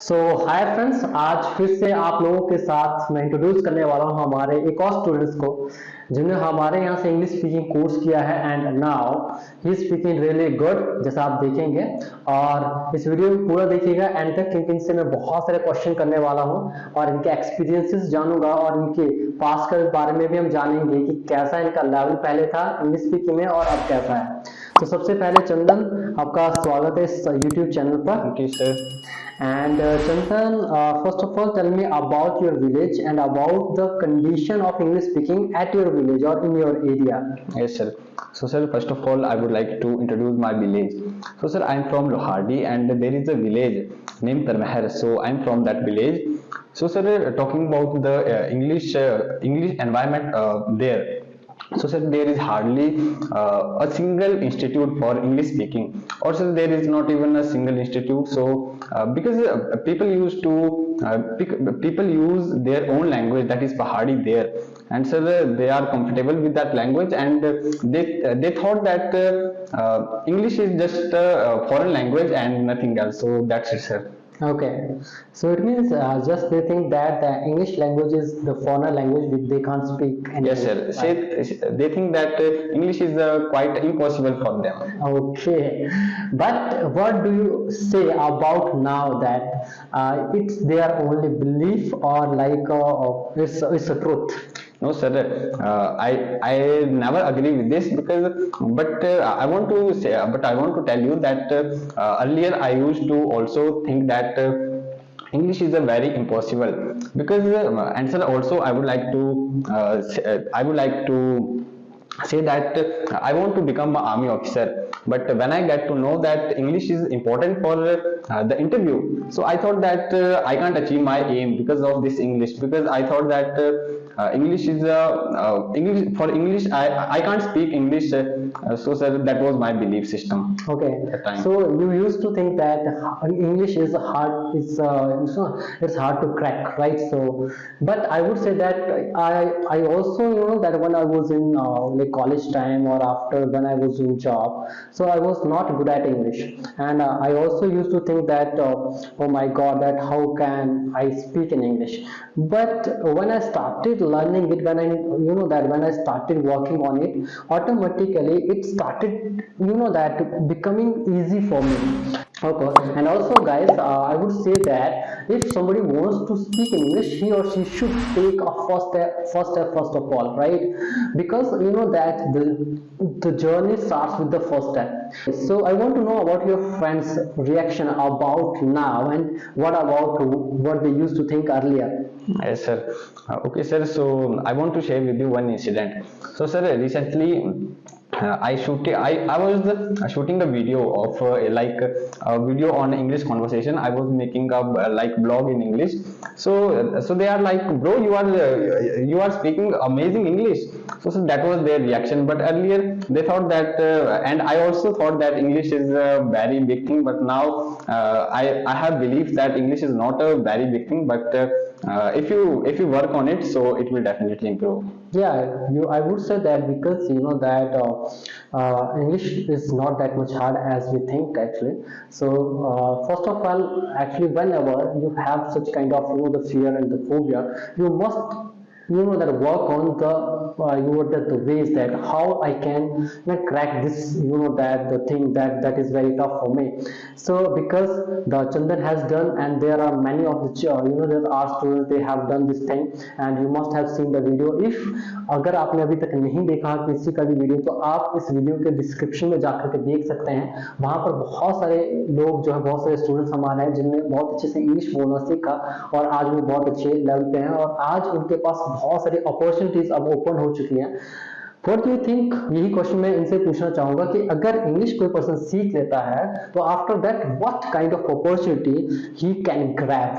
सो hi friends, आज फिर से आप लोगों के साथ मैं इंट्रोड्यूस करने वाला हूं हमारे एक और स्टूडेंट्स को जिन्होंने हमारे यहाँ से इंग्लिश स्पीकिंग कोर्स किया है and now he speaking really good, जैसा आप देखेंगे। और इस वीडियो में पूरा देखिएगा एंड तक, क्योंकि इनसे मैं बहुत सारे क्वेश्चन करने वाला हूँ और इनके एक्सपीरियंसेस जानूंगा और इनके पास के बारे में भी हम जानेंगे कि कैसा इनका लेवल पहले था इंग्लिश स्पीकिंग में और अब कैसा है। तो सबसे पहले चंदन, आपका स्वागत है इस यूट्यूब चैनल पर। Okay, sir. And Chandan, first of all, tell me about your village and about the condition of English speaking at your village or in your area. Yes, sir. So, sir, first of all, I would like to introduce my village. So, sir, I am from Lohardi, and there is a village named Tarmahar. So, I am from that village. So, sir, talking about the English environment there. So, sir, there is hardly a single institute for English speaking, or sir, there is not even a single institute. So, because people use their own language, that is Pahadi there, and sir, they are comfortable with that language, and they thought that English is just a foreign language and nothing else. So that's it, sir. Okay, so it means just they think that the English language is the foreign language which they can't speak. Yes, sir. They think that English is quite impossible for them. Okay, but what do you say about now that it's their only belief or like it's a truth? No, sir. I never agree with this but I want to say, but I want to tell you that earlier I used to also think that English is a very impossible because and sir, also I would like to say that I want to become an army officer. But when I get to know that English is important for the interview, so I thought that I can't achieve my aim because of this English. Because I thought that English is English I can't speak English. So sir, that was my belief system. Okay, at time. So you used to think that English is hard. It's hard to crack, right? So, but I would say that I also that when I was in like college time or after when I was in job, so I was not good at English, and I also used to think that oh my God, that how can I speak in English? But when I started learning it, when I started working on it, automatically it started that becoming easy for me. Okay, and also guys, I would say that if somebody wants to speak English, he or she should take a first step first of all, right? Because that the journey starts with the first step. So I want to know about your friends' reaction about now and what about what they used to think earlier. Yes, sir. Okay, sir. So I want to share with you one incident. So, sir, recently I was shooting a video of a video on English conversation. I was making a like blog in English. So they are like, bro, you are speaking amazing English. So that was their reaction. But earlier they thought that, and I also thought that English is a very big thing. But now I have belief that English is not a very big thing. But if you work on it, so it will definitely improve. Yeah, I would say that because that English is not that much hard as we think actually. So first of all, actually, whenever you have such kind of the fear and the phobia, you must that work on the ways that how I can crack this that the thing that is very tough for me. So because the Chandan has done, and there are many of the there are students, they have done this thing, and you must have seen the video. If अगर आपने अभी तक नहीं देखा किसी का भी video, तो आप इस वीडियो के डिस्क्रिप्शन में जाकर के देख सकते हैं। वहां पर बहुत सारे लोग जो है, बहुत सारे स्टूडेंट्स हमारे हैं जिनने बहुत अच्छे से इंग्लिश बोलना सीखा और आज वो बहुत अच्छे लेवल पे हैं और आज उनके पास बहुत सारी अपॉर्चुनिटीज अब ओपन हो चुकी हैं। What do you think? यही क्वेश्चन मैं इनसे पूछना चाहूंगा कि अगर इंग्लिश कोई पर्सन सीख लेता है तो after that what kind of opportunity he can grab?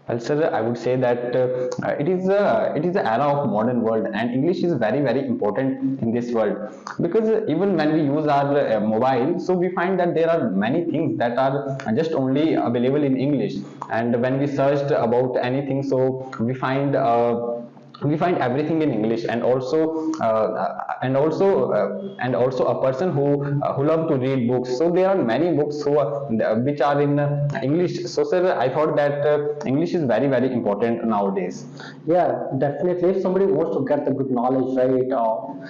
Well, sir, I would say that it is the era of modern world, and English is very very important in this world, because even when we use our mobile, so we find that there are many things that are just only available in English, and when we searched about anything, so we find we find everything in English, and also a person who love to read books. So there are many books which are in English. So sir, I thought that English is very very important nowadays. Yeah, definitely. If somebody wants to get the good knowledge, right,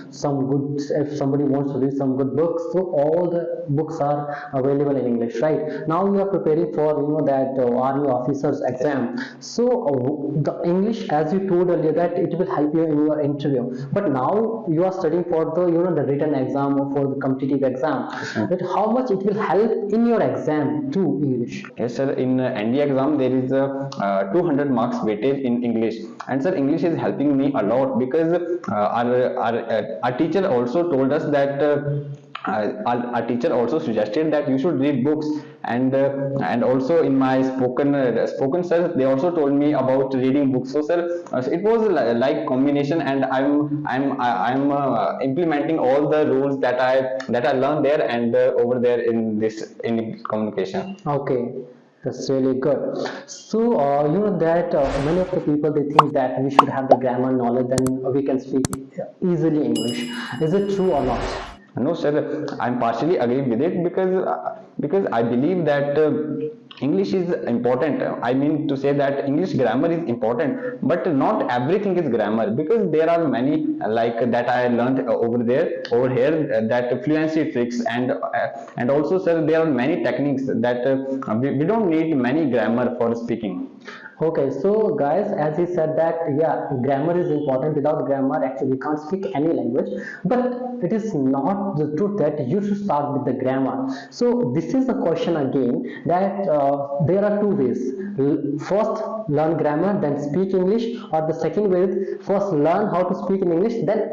some good, if somebody wants to read some good books, so all the books are available in English, right? Now you are preparing for, that army officers exam. So the English, as you told earlier, that it will help you in your interview. But now you are studying for the, the written exam or for the competitive exam. That how much it will help in your exam to English? Yes, sir. In NDA exam, there is a 200 marks weightage in English, and sir, English is helping me a lot because our teacher also told us that. Our teacher also suggested that you should read books, and also in my spoken sir, they also told me about reading books. So sir, it was like combination, and I'm implementing all the rules that I learned there and over there in this in communication. Okay, that's really good. So, that many of the people they think that we should have the grammar knowledge, then we can speak easily English. Is it true or not? No, sir, I'm partially agree with it because I believe that English is important. I mean to say that English grammar is important, but not everything is grammar, because there are many like that I learned over here that fluency tricks, and also sir, there are many techniques that we don't need many grammar for speaking. Okay, so guys, as he said that yeah, grammar is important. Without grammar, actually, we can't speak any language. But it is not the truth that you should start with the grammar. So this is the question again that there are two ways. First, learn grammar, then speak English, or the second way is first learn how to speak in English, then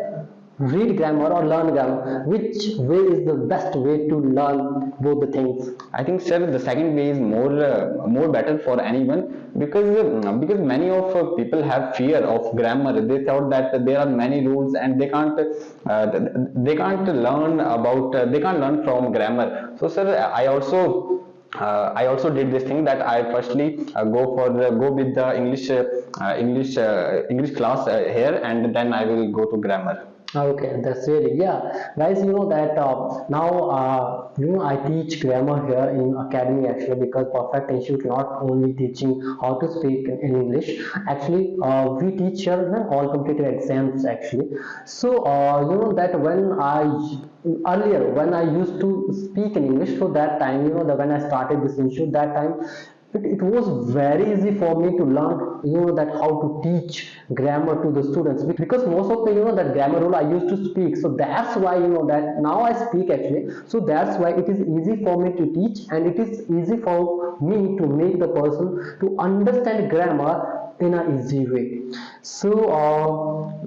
read grammar or learn grammar. Which way is the best way to learn both the things? I think, sir, the second way is more better for anyone, because many of people have fear of grammar. They thought that there are many rules and they can't learn from grammar. So, sir, I also did this thing that I firstly go with the English class here, and then I will go to grammar. Okay, that's really, yeah, guys. You know that now I teach grammar here in academy actually, because Perfect Institute not only teaching how to speak in English. Actually, we teach here all competitive exams actually. So that when I used to speak in English, so that time that when I started this institute, that time it was very easy for me to learn that how to teach grammar to the students, because most of the that grammar rule I used to speak. So that's why that now I speak actually. So that's why it is easy for me to teach, and it is easy for me to make the person to understand grammar in an easy way. So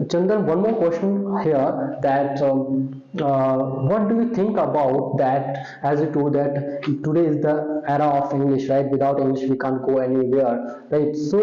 Chandan, one more question here, that what do you think about that, as you told that today is the era of English, right? Without English we can't go anywhere, right? So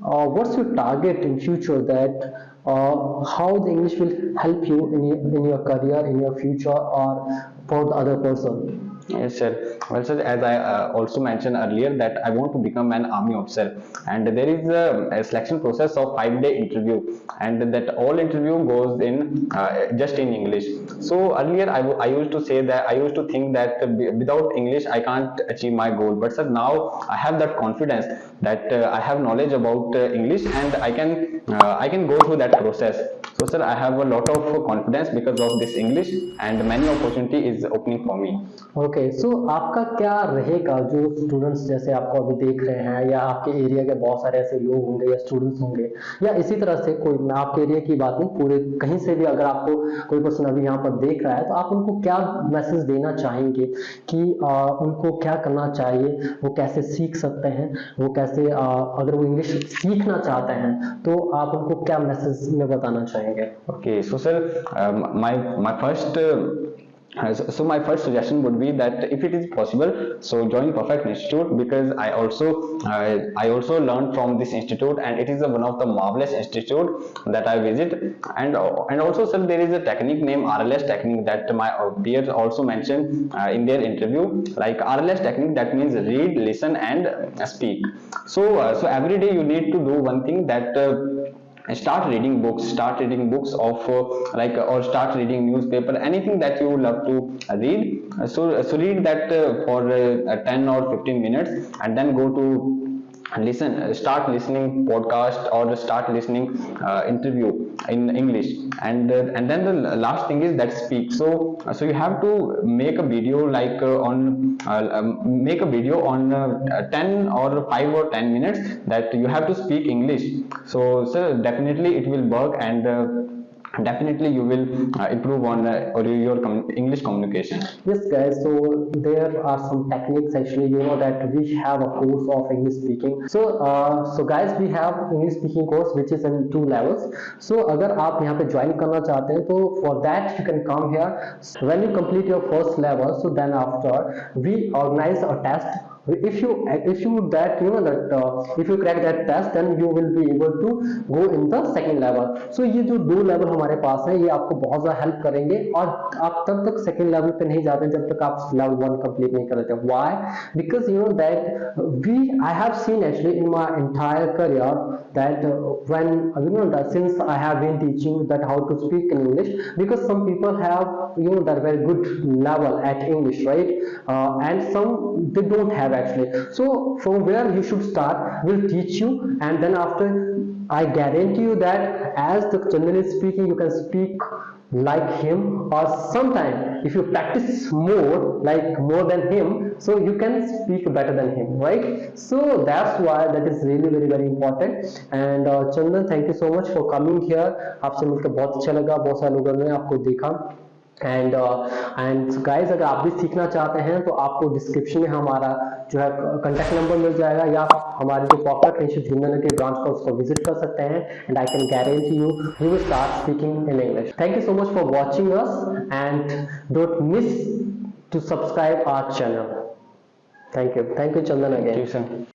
what's your target in future, that how the English will help you in your career, in your future, or for the other person? Yes, sir. Well, sir, as I also mentioned earlier, that I want to become an army officer, and there is a selection process of 5-day interview, and that all interview goes in just in English. So earlier, I used to say that I used to think that without English I can't achieve my goal. But sir, now I have that confidence that I have knowledge about English, and I can go through that process. So sir, I have a lot of confidence because of this English, and many opportunity is opening for me. Okay, so आपका क्या रहेगा, जो students जैसे आपको अभी देख रहे हैं, या आपके एरिया के बहुत सारे ऐसे लोग होंगे या स्टूडेंट्स होंगे, या इसी तरह से कोई, मैं आपके एरिया की बात नहीं, पूरे कहीं से भी अगर आपको कोई पर्सन अभी यहाँ पर देख रहा है, तो आप उनको क्या मैसेज देना चाहेंगे कि उनको क्या करना चाहिए, वो कैसे सीख सकते हैं, वो कैसे अगर वो इंग्लिश सीखना चाहते हैं तो आप उनको क्या मैसेज में बताना चाहेंगे? Okay, so sir, my first so my first suggestion would be that if it is possible, so join Perfect Institute, because I also learned from this institute, and it is one of the marvelous institute that I visit. And also sir, there is a technique named RLS technique that my peers also mentioned in their interview, like RLS technique, that means read, listen and speak. So every day you need to do one thing, that start reading books, of or start reading newspaper, anything that you love to read. So read that for 10 or 15 minutes, and then go to start listening podcast, or start listening interview in English. And then the last thing is that speak. So you have to make a video make a video on 10 or 5 or 10 minutes that you have to speak English. So definitely it will work, and definitely you will improve on or your English communication. Yes, guys. So there are some techniques actually. You know that we have a course of English speaking. So guys, we have English speaking course which is in 2 levels. So अगर आप यहाँ पे join करना चाहते हैं, तो for that you can come here. When you complete your first level, so then after we organize a test. If you crack that test, then you will be able to go in the second level. So ये जो 2 level हमारे पास है, ये आपको बहुत ज़्यादा help करेंगे, और आप तब तक सेकंड लेवल पे नहीं जाते जब तक आप लेवल 1 कंप्लीट नहीं कर लेते. Why? Because you know that I have seen actually in my entire career that when that since I have been teaching that how to speak in English, because some people have that very good level at English, right? And some they don't have actually. So from where you should start, will teach you, and then after I guarantee you that as the Chandan is speaking, you can speak like him, or sometime if you practice more than him, so you can speak better than him, right? So that's why that is really very very important. And Chandan, thank you so much for coming here. आपसे मिलकर बहुत अच्छा लगा, बहुत सारे लोगों ने आपको देखा. एंड गाइस, अगर आप भी सीखना चाहते हैं तो आपको डिस्क्रिप्शन में हमारा जो है कॉन्टैक्ट नंबर मिल जाएगा, या हमारे जो पॉपुलर यूनिवर्सिटी ब्रांच का उसको विजिट कर सकते हैं. And I can guarantee you will start speaking in English. Thank you so much for watching us, and don't miss to subscribe our channel. Thank you Chandan again.